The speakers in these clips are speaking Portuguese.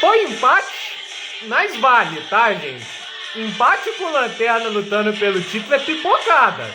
Foi empate, mas vale, tá, gente? Empate com Lanterna lutando pelo título é pipocada.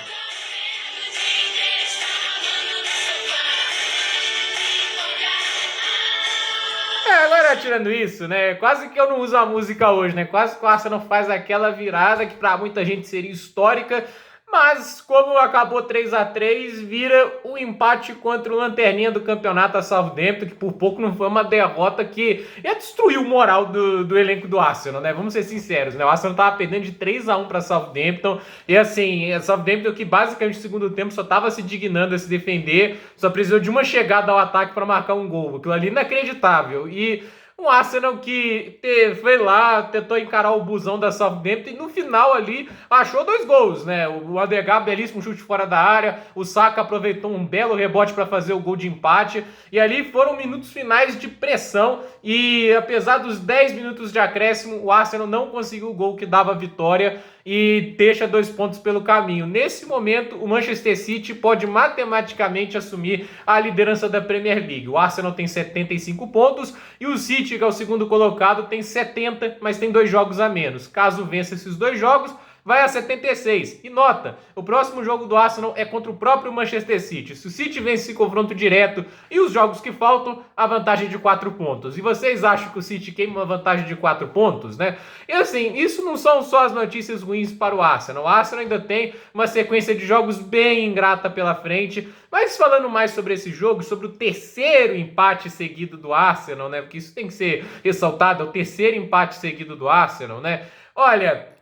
Agora tirando isso, né? Quase que eu não uso a música hoje, né? Quase que o Arsenal faz aquela virada que pra muita gente seria histórica, mas como acabou 3-3, vira um empate contra o lanterninha do campeonato, a Southampton, que por pouco não foi uma derrota que ia destruir o moral do elenco do Arsenal, né? Vamos ser sinceros, né? O Arsenal tava perdendo de 3-1 para Southampton, e assim, a Southampton que basicamente no segundo tempo só tava se dignando a se defender, só precisou de uma chegada ao ataque para marcar um gol. Aquilo ali é inacreditável. E um Arsenal que foi lá, tentou encarar o busão da Southampton e no final ali achou 2 gols, né? O Odegaard, belíssimo chute fora da área, o Saka aproveitou um belo rebote para fazer o gol de empate e ali foram minutos finais de pressão e apesar dos 10 minutos de acréscimo, o Arsenal não conseguiu o gol que dava vitória e deixa 2 pontos pelo caminho. Nesse momento, o Manchester City pode matematicamente assumir a liderança da Premier League. O Arsenal tem 75 pontos e o City, que é o segundo colocado, tem 70, mas tem 2 jogos a menos. Caso vença esses 2 jogos, vai a 76. E nota, o próximo jogo do Arsenal é contra o próprio Manchester City. Se o City vence esse confronto direto e os jogos que faltam, a vantagem de 4 pontos. E vocês acham que o City queima uma vantagem de 4 pontos, né? E assim, isso não são só as notícias ruins para o Arsenal. O Arsenal ainda tem uma sequência de jogos bem ingrata pela frente. Mas falando mais sobre esse jogo, sobre o terceiro empate seguido do Arsenal, né? Porque isso tem que ser ressaltado, é o terceiro empate seguido do Arsenal, né? Olha,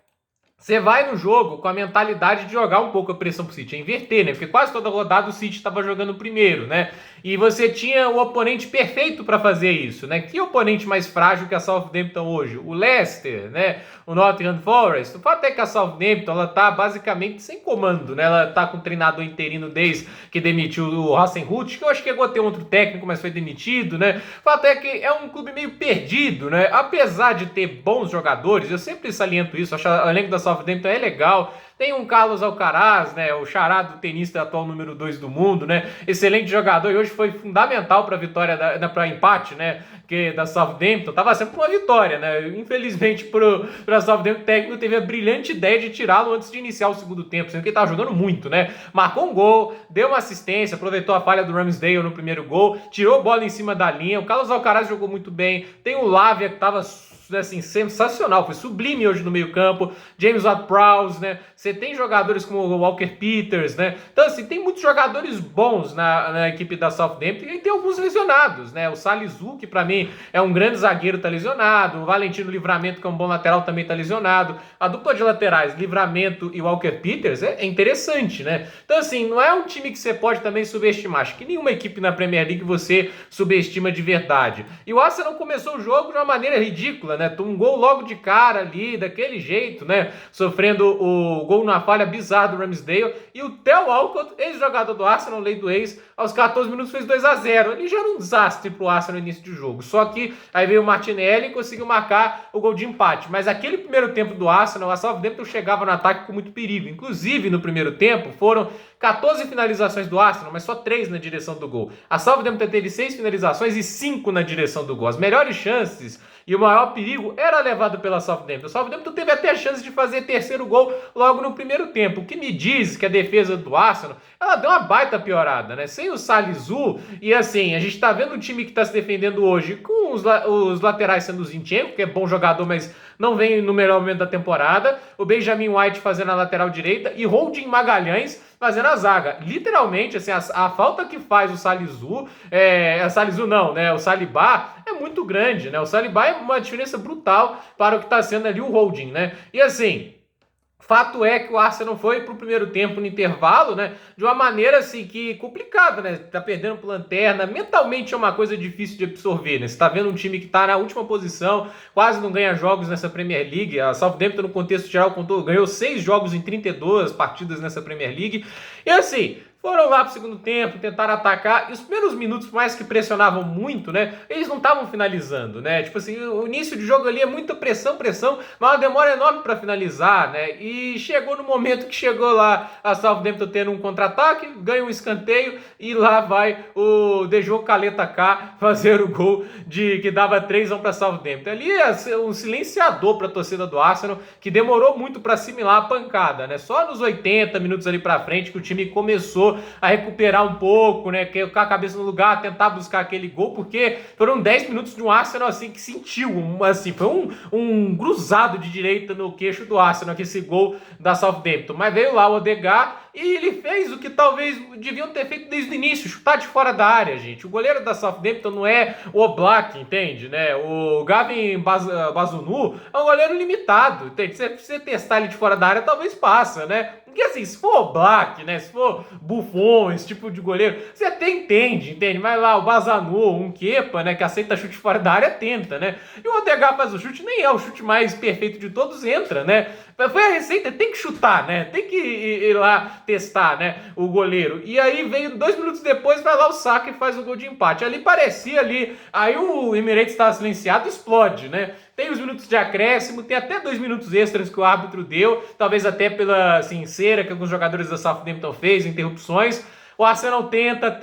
você vai no jogo com a mentalidade de jogar um pouco a pressão pro City, é inverter, né? Porque quase toda rodada o City estava jogando primeiro, né? E você tinha o oponente perfeito para fazer isso, né? Que oponente mais frágil que a Southampton hoje? O Leicester, né? O Nottingham Forest. O fato é que a Southampton, ela tá basicamente sem comando, né? Ela tá com o treinador interino desde que demitiu o Hasenhüttl, que eu acho que chegou a ter outro técnico, mas foi demitido, né? O fato é que é um clube meio perdido, né? Apesar de ter bons jogadores, eu sempre saliento isso, acho que o elenco da Southampton é legal. Tem um Carlos Alcaraz, né, o xará do tenista atual número 2 do mundo, né, excelente jogador e hoje foi fundamental para a vitória, para empate, né, que da Southampton, estava sempre uma vitória, né, infelizmente para a Southampton o técnico teve a brilhante ideia de tirá-lo antes de iniciar o segundo tempo, sendo que ele estava jogando muito, né, marcou um gol, deu uma assistência, aproveitou a falha do Ramsdale no primeiro gol, tirou a bola em cima da linha, o Carlos Alcaraz jogou muito bem, tem o Lavia que estava assim, sensacional, foi sublime hoje no meio campo, James Ward-Prowse, né, você tem jogadores como o Walker Peters, né, então assim, tem muitos jogadores bons na equipe da Southampton e tem alguns lesionados, né, o Salisu, que pra mim é um grande zagueiro, tá lesionado, o Valentino Livramento, que é um bom lateral, também tá lesionado, a dupla de laterais, Livramento e Walker Peters, é interessante, né, então assim, não é um time que você pode também subestimar, acho que nenhuma equipe na Premier League você subestima de verdade, e o Arsenal começou o jogo de uma maneira ridícula, né, um gol logo de cara ali, daquele jeito, né, sofrendo o gol na falha bizarra do Ramsdale, e o Theo Walcott, ex-jogador do Arsenal, lei do ex, aos 14 minutos fez 2-0, ele já era um desastre pro Arsenal no início de jogo, só que aí veio o Martinelli e conseguiu marcar o gol de empate, mas aquele primeiro tempo do Arsenal, a Southampton chegava no ataque com muito perigo, inclusive no primeiro tempo foram 14 finalizações do Arsenal, mas só 3 na direção do gol, a Southampton teve 6 finalizações e 5 na direção do gol, as melhores chances e o maior perigo era levado pela Southampton. O Southampton teve até a chance de fazer terceiro gol logo no primeiro tempo, o que me diz que a defesa do Arsenal, ela deu uma baita piorada, né? Sem o Salisu, e assim, a gente tá vendo um time que tá se defendendo hoje com os laterais sendo o Zinchenko, que é bom jogador, mas não vem no melhor momento da temporada, o Benjamin White fazendo a lateral direita e Holding Magalhães fazendo a zaga. Literalmente, assim, a falta que faz o Salisu, Salisu não, né? O Saliba é muito grande, né? O Saliba é uma diferença brutal para o que está sendo ali o Holding, né? E assim, fato é que o Arsenal foi pro primeiro tempo no intervalo, né? De uma maneira assim que complicada, né? Tá perdendo pro Lanterna, mentalmente é uma coisa difícil de absorver, né? Você tá vendo um time que tá na última posição, quase não ganha jogos nessa Premier League. A Southampton, no contexto geral, ganhou 6 jogos em 32 partidas nessa Premier League. E assim, foram lá pro segundo tempo, tentaram atacar, e os primeiros minutos, por mais que pressionavam muito, né, eles não estavam finalizando, né, tipo assim, o início de jogo ali é muita pressão, mas uma demora enorme para finalizar, né, e chegou no momento que chegou lá a Southampton tendo um contra-ataque, ganha um escanteio, e lá vai o Dejon Caleta K fazer o gol que dava 3-1 para Southampton. Ali é um silenciador para a torcida do Arsenal, que demorou muito para assimilar a pancada, né, só nos 80 minutos ali para frente que o time começou a recuperar um pouco, né, colocar a cabeça no lugar, tentar buscar aquele gol, porque foram 10 minutos de um Arsenal assim que sentiu, assim, foi um cruzado de direita no queixo do Arsenal, que esse gol da Southampton. Mas veio lá o Odegaard e ele fez o que talvez deviam ter feito desde o início, chutar de fora da área, gente. O goleiro da Southampton não é o Oblak, entende, né? O Gavin Bazunu é um goleiro limitado, entende? Se você testar ele de fora da área, talvez passa, né? Porque assim, se for Oblak, né? Se for Buffon, esse tipo de goleiro, você até entende? Mas lá o Bazanu, um Kepa, né? Que aceita chute fora da área, tenta, né? E o Odegaard faz o chute, nem é o chute mais perfeito de todos, entra, né? Foi a receita, tem que chutar, né? Tem que ir lá testar, né? O goleiro. E aí veio 2 minutos depois, vai lá o Saka e faz o gol de empate. Ali parecia ali, aí o Emirates estava silenciado, explode, né? Tem os minutos de acréscimo, tem até 2 minutos extras que o árbitro deu, talvez até pela assim, cera que alguns jogadores da Southampton fez, interrupções. O Arsenal tenta,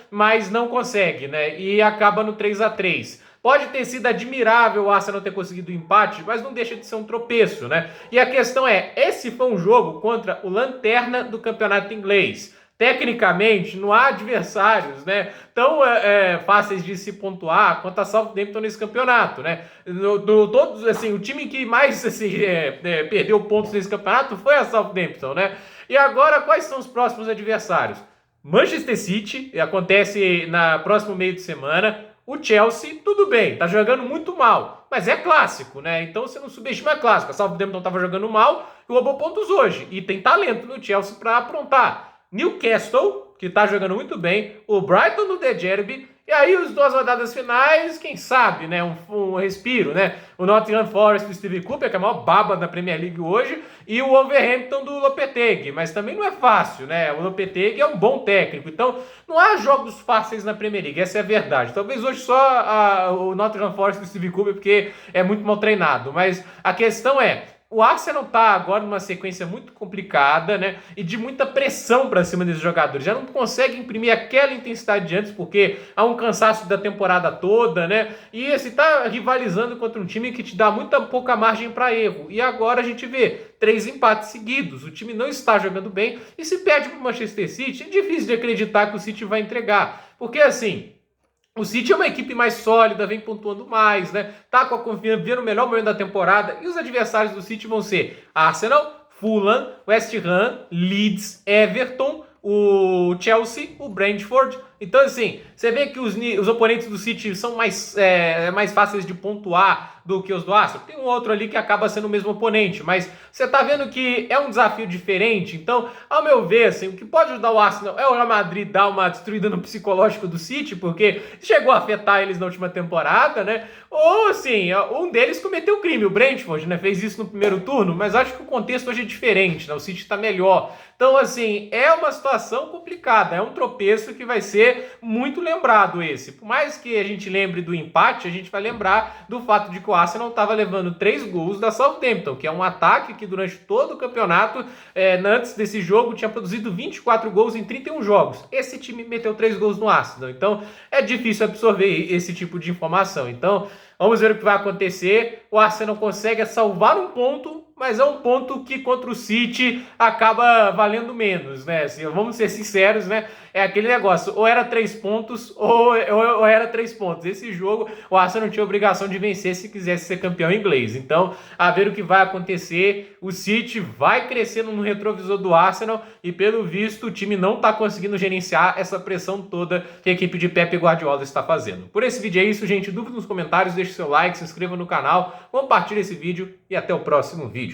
mas não consegue, né? E acaba no 3-3. Pode ter sido admirável o Arsenal ter conseguido o empate, mas não deixa de ser um tropeço, né? E a questão é, esse foi um jogo contra o lanterna do campeonato inglês. Tecnicamente, não há adversários, né, tão fáceis de se pontuar quanto a Southampton nesse campeonato, né? Todos, assim, o time que mais assim, perdeu pontos nesse campeonato foi a Southampton, né? E agora, quais são os próximos adversários? Manchester City, acontece na próximo meio de semana. O Chelsea, tudo bem, tá jogando muito mal, mas é clássico, né? Então você não subestima a clássico. A Southampton tava jogando mal e roubou pontos hoje. E tem talento no Chelsea para aprontar. Newcastle, que tá jogando muito bem, o Brighton no The Derby, e aí as 2 rodadas finais, quem sabe, né, um respiro, né, o Nottingham Forest do Steve Cooper, que é a maior baba da Premier League hoje, e o Wolverhampton do Lopetegui, mas também não é fácil, né, o Lopetegui é um bom técnico, então não há jogos fáceis na Premier League, essa é a verdade. Talvez hoje só o Nottingham Forest do Steve Cooper, porque é muito mal treinado, mas a questão é, o Arsenal está agora numa sequência muito complicada, né? E de muita pressão para cima desses jogadores. Já não consegue imprimir aquela intensidade de antes, porque há um cansaço da temporada toda, né? E esse tá rivalizando contra um time que te dá muita pouca margem para erro. E agora a gente vê 3 empates seguidos. O time não está jogando bem. E se perde para o Manchester City, é difícil de acreditar que o City vai entregar. Porque assim, o City é uma equipe mais sólida, vem pontuando mais, né? Tá com a confiança, vendo o melhor momento da temporada. E os adversários do City vão ser Arsenal, Fulham, West Ham, Leeds, Everton, o Chelsea, o Brentford. Então, assim, você vê que os oponentes do City são mais fáceis de pontuar do que os do Arsenal. Tem um outro ali que acaba sendo o mesmo oponente, mas você tá vendo que é um desafio diferente. Então, ao meu ver, assim, o que pode ajudar o Arsenal é o Real Madrid dar uma destruída no psicológico do City, porque chegou a afetar eles na última temporada, né? Ou, assim, um deles cometeu crime, o Brentford, né? Fez isso no primeiro turno, mas acho que o contexto hoje é diferente, né? O City tá melhor. Então, assim, é uma situação complicada, é um tropeço que vai ser muito lembrado esse. Por mais que a gente lembre do empate, a gente vai lembrar do fato de que o Arsenal estava levando 3 gols da Southampton, que é um ataque que durante todo o campeonato, antes desse jogo, tinha produzido 24 gols em 31 jogos. Esse time meteu 3 gols no Arsenal. Então, é difícil absorver esse tipo de informação. Então, vamos ver o que vai acontecer. O Arsenal consegue salvar um ponto, mas é um ponto que contra o City acaba valendo menos, né? Assim, vamos ser sinceros, né? É aquele negócio, ou era 3 pontos, ou era 3 pontos. Esse jogo, o Arsenal tinha a obrigação de vencer se quisesse ser campeão inglês. Então, a ver o que vai acontecer. O City vai crescendo no retrovisor do Arsenal e, pelo visto, o time não está conseguindo gerenciar essa pressão toda que a equipe de Pep Guardiola está fazendo. Por esse vídeo é isso, gente. Dúvidas nos comentários, deixe seu like, se inscreva no canal, compartilhe esse vídeo e até o próximo vídeo.